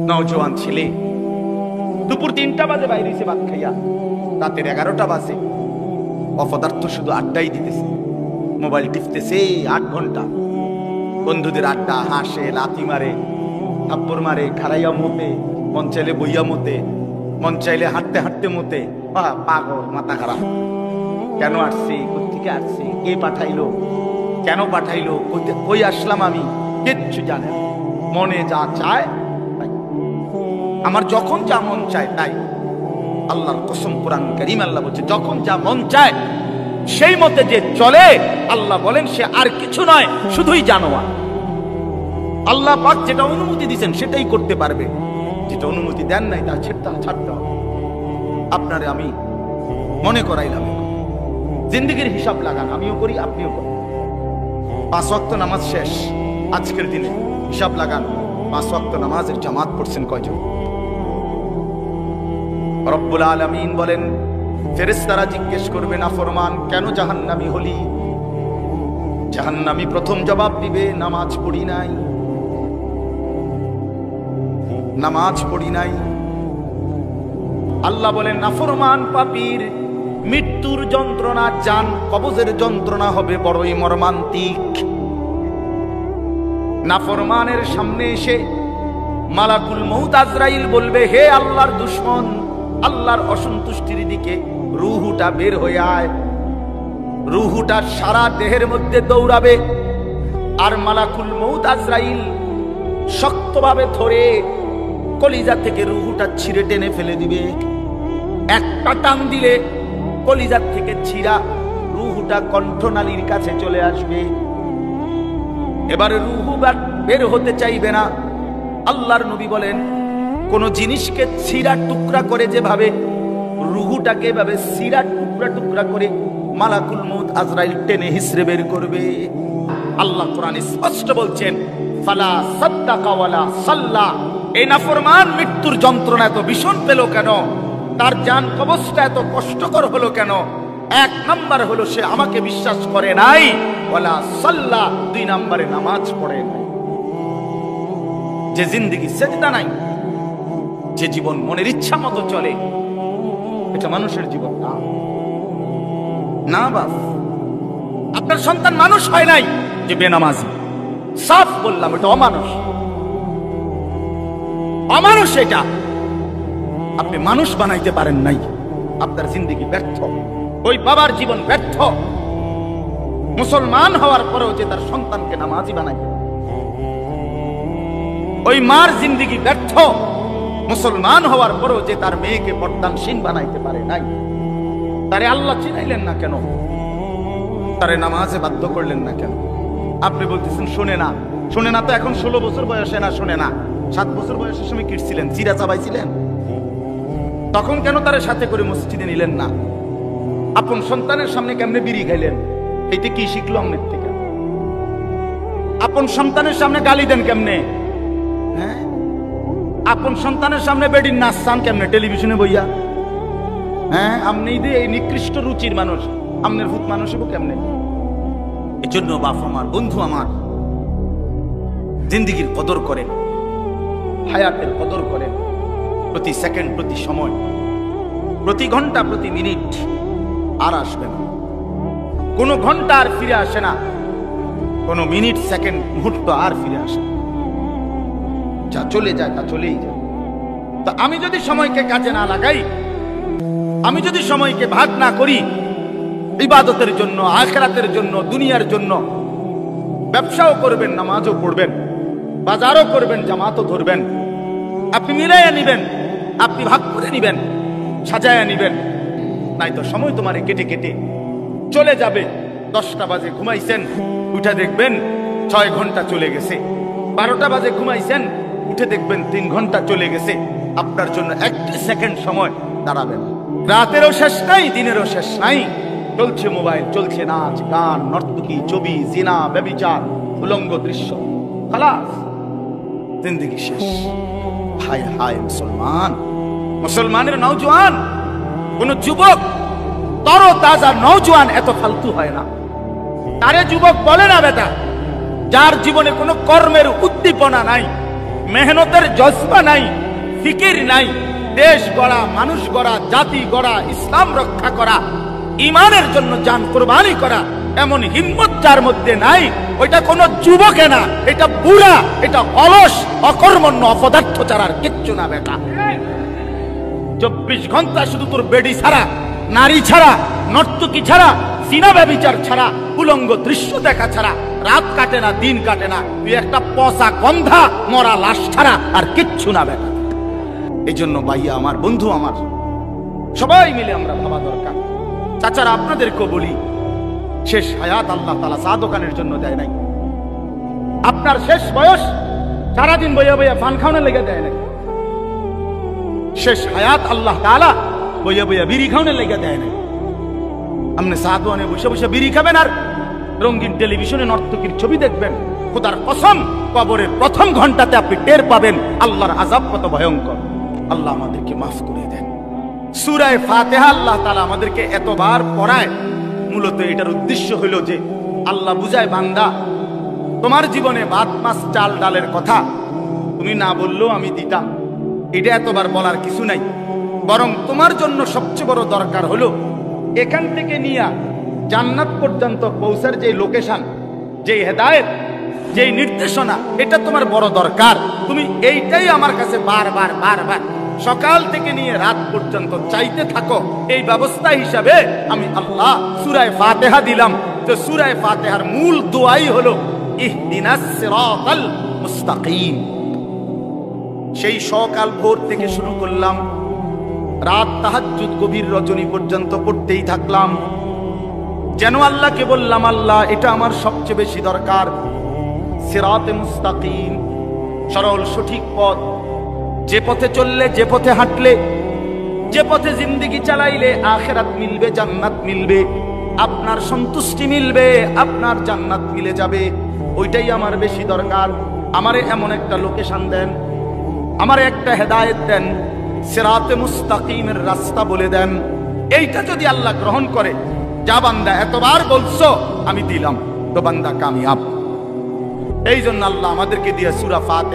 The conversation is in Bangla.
নওজোয়ান ছেলে দুপুর 3টা বাজে বাইরে এসে ভাত খাইয়া রাতের 11টা বাজে অপদার্থ শুধু আড্ডাই দিতেছে, মোবাইল টিপতেছে 8 ঘন্টা। বন্ধুদের আড্ডা, হাসে, লাথি মারে, থাপ্পড় মারে, খাড়াইয়া মতে, মন চাইলে বইয়া মতে, মন চাইলে হাঁটতে হাঁটতে মতে। পাগল, মাথা খারাপ। কেন আসছে, কোথেকে আসছে, কে পাঠাইলো, কেন পাঠাইলো, কই আসলাম আমি, কিচ্ছু জানে না। মনে যা চায় তাই, আমার যখন যা মন চায় তাই। আল্লাহর কসম, কোরআন কারীম আল্লাহ বলছে যখন যা মন চায় সেই মতে যে চলে, আল্লাহ বলেন সে আর কিছু নয়, শুধুই জানোয়ার। আল্লাহ পাক যেটা অনুমতি দিয়েছেন সেটাই করতে পারবে, যেটা অনুমতি দেন নাই তা ছাড়তে হবে। আপনারে আমি মনে করাইলাম, জিন্দেগির হিসাব লাগান, আমিও করি আপনিও করেন। 5 ওয়াক্ত নামাজ শেষ আজকের দিনে, হিসাব লাগান 5 ওয়াক্ত নামাজের জামাত পড়ছেন কয়জন? রব্বুল আলামিন বলেন ফেরেশতারা জিজ্ঞেস করবে নাফরমান কেন জাহান্নামী হলি? জাহান্নামী প্রথম জবাব দিবে নামাজ পড়ি নাই, নামাজ পড়ি নাই। আল্লাহ বলেন নাফরমান পাপীর মৃত্যুর যন্ত্রণা, জান কবজের যন্ত্রণা হবে বড়ই মর্মান্তিক। নাফরমানের সামনে এসে মালাকুল মউত আজরাইল বলবে হে আল্লাহর দুশমন, আল্লাহর অসন্তুষ্টির দিকে রূহটা বের হয়ে আয়। রূহটা সারা দেহের মধ্যে দৌড়াবে, আর মালাকুল মউত আজরাইল শক্তভাবে ধরে কলিজা থেকে রূহটা ছিঁড়ে টেনে ফেলে দিবে। একটা টান দিলে কলিজার থেকে ছিঁড়া রূহটা কণ্ঠনালীর কাছে চলে আসবে। এবারে রূহ বের হতে চাইবে না। আল্লাহর নবী বলেন কোন জিনিসকে ছিঁড়া টুকরা করে যেভাবে রূহটাকে এভাবে ছিঁড়া টুকরা টুকরা করে মালাকুল মউত আজরাইল টেনে হিসড়ে বের করবে। আল্লাহ কোরআনে স্পষ্ট বলছেন ফালা সাদ্দাকা ওয়ালা সাল্লা। এই নাফরমান মৃত্যুর যন্ত্রণা এত ভীষণ পেল কেন, তার জান কবজটা এত কষ্টকর হলো কেন? 1 নাম্বার হলো সে আমাকে বিশ্বাস করে নাই, ওয়ালা সাল্লা 2 নম্বরে নামাজ পড়ে নাই। যে জিন্দেগি সেজদা নাই, যে জীবন মনের ইচ্ছা মতো চলে, এটা মানুষের জীবন না। না বাস, আপনার সন্তান মানুষ হয় নাই যে বেনামাজি, সাফ বললাম এটা অমানুষ, অমানুষ। এটা আপনি মানুষ বানাইতে পারেন নাই, আপনার জিন্দেগি ব্যর্থ। ওই বাবার জীবন ব্যর্থ, মুসলমান হওয়ার পরেও যে তার সন্তানকে নামাজি বানাইতে, ওই মার জিন্দেগি ব্যর্থ, মুসলমান হওয়ার পরেও যে তার মেয়েকে পর্দানশীল বানাইতে পারে নাই। তারে আল্লাহ চিনাইলেন না কেন? তারে নামাজে বাধ্য করলেন না কেন? আপনি বলতেছেন শুনে না, শুনে না তো এখন 16 বছর বয়সে না শুনে না, 7 বছর বয়সের সময় কিটছিলেন, চিরা চাবাইছিলেন, তখন কেন তার সাথে করে মসজিদে নিলেন না? আপন সন্তানের সামনে কেমনে বিড়ি খাইলেন, এইটা কি শিখলো আপনার থেকে? আপন সন্তানের সামনে গালি দেন কেমনে? হ্যাঁ, আপন সন্তানের সামনে বেডির নাচ চান কেমনে টেলিভিশনে বইয়া? হ্যাঁ, আপনি এই নিকৃষ্ট রুচির মানুষ, আপনার ভূত মানুষ হবো কেমনে? এই জন্য বাপ আমার, বন্ধু আমার, জিন্দিগির কদর করেন, হায়াতের কদর করেন। প্রতি সেকেন্ড, প্রতি সময়, প্রতি ঘন্টা, প্রতি মিনিট আর আসবে না। কোন ঘন্টা আর ফিরে আসে না, কোন মিনিট, সেকেন্ড, মুহূর্ত আর ফিরে আসে না। যা চলে যায় তা চলেই যায়। তা আমি যদি সময়কে কাজে না লাগাই, আমি যদি সময়কে ভাগ না করি ইবাদতের জন্য, আখিরাতের জন্য, দুনিয়ার জন্য, ব্যবসাও করবেন, নামাজও পড়বেন, বাজারও করবেন, জামাতও ধরবেন, আপনি মিলাইয়া নিবেন, আপনি ভাগ করে নিবেন, সাজায়া নিবেন, নাই তো সময় তোমারে কেটে কেটে চলে যাবে। 10টা বাজে ঘুমাইছেন, উঠে দেখবেন 6 ঘন্টা চলে গেছে। 12টা বাজে ঘুমাইছেন, উঠে দেখবেন 3 ঘন্টা চলে গেছে। আপনার জন্য 1 সেকেন্ড সময় দাঁড়াবে না। রাতেরও শেষ নাই, দিনেরও শেষ নাই, চলছে মোবাইল, চলছে নাচ গান, নর্তকী, ছবি, জিনা, ব্যভিচার, উলঙ্গ দৃশ্য, খালাস, জিন্দেগি শেষ। হায় হায় মুসলমান, মুসলমানের নওজোয়ান, কোন যুবক তর তাজা নওজোয়ান এত ফালতু হয় না। তারে যুবক বলে না বেটা, যার জীবনে কোনো কর্মের উদ্দীপনা নাই, মেহনতের জজবা নাই, ফিকির নাই, দেশ গড়া, মানুষ গড়া, জাতি গড়া, ইসলাম রক্ষা করা, ইমানের জন্য জান কুরবানি করা এমন হিম্মত যার মধ্যে নাই, ওইটা কোনো যুবকে না, এটা বুড়া, এটা অলস, অকর্মণ্য, অপদার্থ ছাড়া আর কিচ্ছু না বেটা। 24 ঘন্টা শুধু তোর বেডি ছাড়া, নারী ছাড়া, নর্তকী ছাড়া, সিনা ব্যভিচার ছাড়া, উলঙ্গ দৃশ্য দেখা ছাড়া রাত কাটে না, দিন কাটে না। তুই একটা পচা গন্ধা মরা লাশ ছাড়া আর কিচ্ছু না বেটা। এই জন্য ভাইয়া আমার, বন্ধু আমার, সবাই মিলে আমরা ভাবা দরকার। চাচারা আপনাদেরকেও বলি, শেষ হায়াত আল্লাহ তাআলা চা দোকানের জন্য দেয় নাই। আপনার শেষ বয়স সারাদিন বইয়া বইয়া পান খাওয়ানোর লেগে দেয় নাই। শেষ হায়াত আল্লাহ তাআলা বইয়া বইয়া বিড়ি খাওয়ানোর লেগে দেয় নাই। আপনি চা দোকানে বসে বসে বিড়ি খাবেন আর রঙিন টেলিভিশনে নর্তকীর ছবি দেখবেন। খোদার কসম, কবরের প্রথম ঘন্টাতে আপনি টের পাবেন আল্লাহর আযাব কত ভয়ঙ্কর। আল্লাহ আমাদেরকে মাফ করে দেন। সূরা ফাতিহা আল্লাহ তাআলা আমাদেরকে এতবার পড়ায়, মূলত এটার উদ্দেশ্য হলো যে আল্লাহ বুঝায়, বান্দা তোমার জীবনে ভাত মাছ চাল ডালের কথা তুমি না বললেও আমি দিতাম, এটা এতবার বলার কিছু নাই। বরং তোমার জন্য সবচেয়ে বড় দরকার হলো এখান থেকে নিয়ে জান্নাত পর্যন্ত পৌঁছার যে লোকেশন, যে হেদায়েত, যে নির্দেশনা, এটা তোমার বড় দরকার। তুমি এইটাই আমার কাছে বারবার বারবার সকাল থেকে নিয়ে রাত পর্যন্ত চাইতে থাকো। এই ব্যবস্থা হিসাবে আমি আল্লাহ সূরা ফাতিহা দিলাম। তো সূরা ফাতিহার মূল দোয়াই হলো ইহদিনাস সিরাতাল মুস্তাকিম। সেই সকাল ভোর থেকে শুরু করলাম, রাত তাহাজ্জুদ গভীর রজনী পর্যন্ত পড়তেই থাকলাম। যেন আল্লাহকে বললাম, আল্লাহ এটা আমার সবচেয়ে বেশি দরকার। সিরাতে মুস্তাকিম, সরল সঠিক পথ, যে পথে চললে, যে পথে হাঁটলে, যে পথে জিন্দেগি চালাইলে আখিরাত মিলবে, জান্নাত মিলবে, আপনার সন্তুষ্টি মিলবে, আপনার জান্নাত মিলে যাবে, ওইটাই আমার বেশি দরকার। আমারে এমন একটা লোকেশন দেন, আমারে একটা হেদায়েত দেন, সিরাতে মুস্তাকিমের রাস্তা বলে দেন। এইটা যদি আল্লাহ গ্রহণ করে, যা বান্দা এতবার বলছো আমি দিলাম, তো বান্দা কামিয়াব। এই জন্য আল্লাহ আমাদেরকে দিয়ে সূরা ফাতিহা